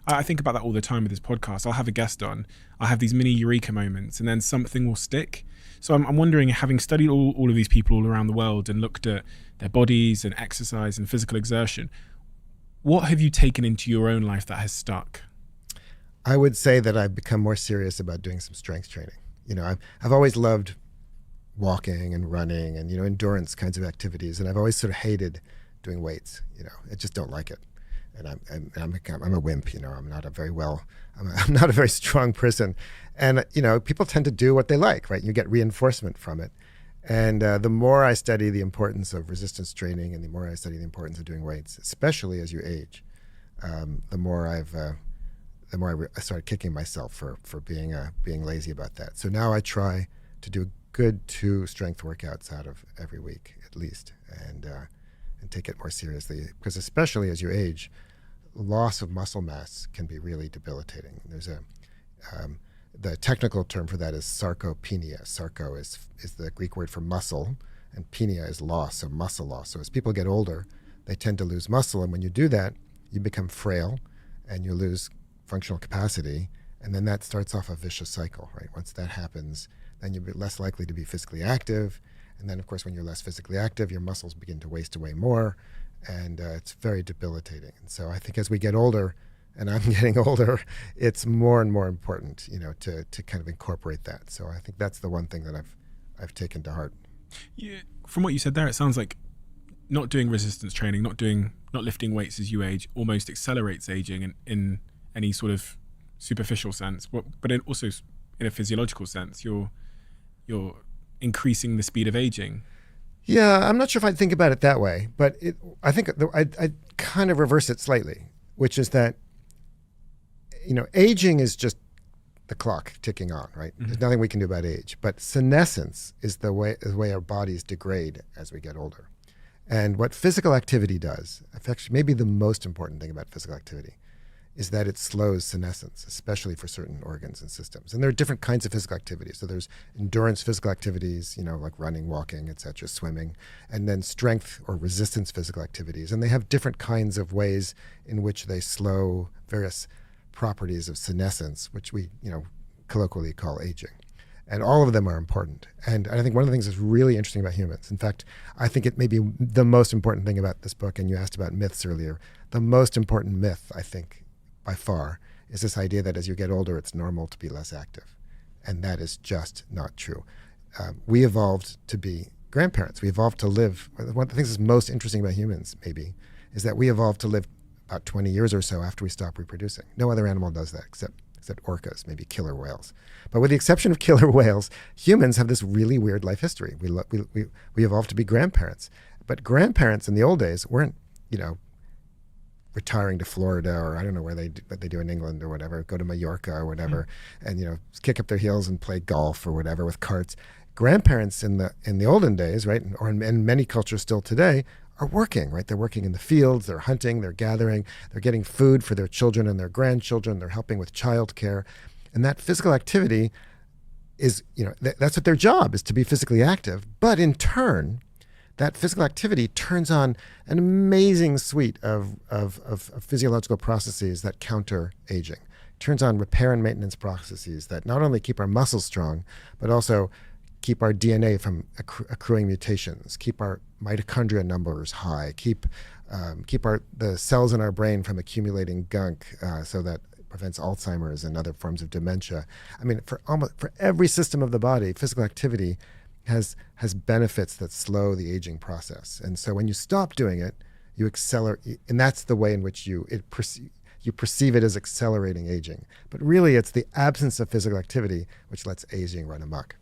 I think about that all the time with this podcast. I'll have a guest on, I have these mini eureka moments, and then something will stick. So I'm wondering, having studied all of these people all around the world and looked at their bodies and exercise and physical exertion, what have you taken into your own life that has stuck? I would say that I've become more serious about doing some strength training. I've always loved walking and running and, endurance kinds of activities. And I've always sort of hated doing weights. I just don't like it. And I'm a wimp, I'm not a very strong person. And, people tend to do what they like, right? You get reinforcement from it. And the more I study the importance of resistance training and the more I study the importance of doing weights, especially as you age, the more I started kicking myself for being lazy about that. So now I try to do a good 2 strength workouts out of every week at least, and take it more seriously, because especially as you age, loss of muscle mass can be really debilitating. There's the technical term for that is sarcopenia. Sarco is the Greek word for muscle, and penia is loss, so muscle loss. So as people get older, they tend to lose muscle, and when you do that, you become frail and you lose functional capacity, and then that starts off a vicious cycle, right? Once that happens, then you're less likely to be physically active, and then of course when you're less physically active, your muscles begin to waste away more, and it's very debilitating. And so I think as we get older, and I'm getting older, it's more and more important, to kind of incorporate that. So I think that's the one thing that I've taken to heart. Yeah, from what you said there, it sounds like not doing resistance training, not lifting weights as you age, almost accelerates aging in any sort of superficial sense, but also in a physiological sense, you're increasing the speed of aging. Yeah, I'm not sure if I'd think about it that way, but I think I'd kind of reverse it slightly, which is that, aging is just the clock ticking on, right? Mm-hmm. There's nothing we can do about age, but senescence is the way our bodies degrade as we get older. And what physical activity does, actually maybe the most important thing about physical activity, is that it slows senescence, especially for certain organs and systems. And there are different kinds of physical activities. So there's endurance physical activities, like running, walking, etc., swimming, and then strength or resistance physical activities. And they have different kinds of ways in which they slow various properties of senescence, which we, colloquially call aging. And all of them are important. And I think one of the things that's really interesting about humans, in fact, I think it may be the most important thing about this book, and you asked about myths earlier, the most important myth, I think, by far, is this idea that as you get older, it's normal to be less active. And that is just not true. We evolved to be grandparents. We evolved to live. One of the things that's most interesting about humans, maybe, is that we evolved to live about 20 years or so after we stop reproducing. No other animal does that except orcas, maybe killer whales. But with the exception of killer whales, humans have this really weird life history. We evolved to be grandparents. But grandparents in the old days weren't, retiring to Florida, or I don't know what they do in England or whatever, go to Mallorca or whatever, and kick up their heels and play golf or whatever with carts. Grandparents in the olden days, right, or in many cultures still today, are working, right? They're working in the fields, they're hunting, they're gathering, they're getting food for their children and their grandchildren, they're helping with childcare. And that physical activity is, that's what their job is, to be physically active. But in turn, that physical activity turns on an amazing suite of physiological processes that counter aging. It turns on repair and maintenance processes that not only keep our muscles strong, but also keep our DNA from accruing mutations, keep our mitochondria numbers high, keep the cells in our brain from accumulating gunk, so that prevents Alzheimer's and other forms of dementia. I mean, for every system of the body, physical activity has benefits that slow the aging process. And so when you stop doing it, you accelerate, and that's the way in which you perceive it as accelerating aging. But really, it's the absence of physical activity which lets aging run amok.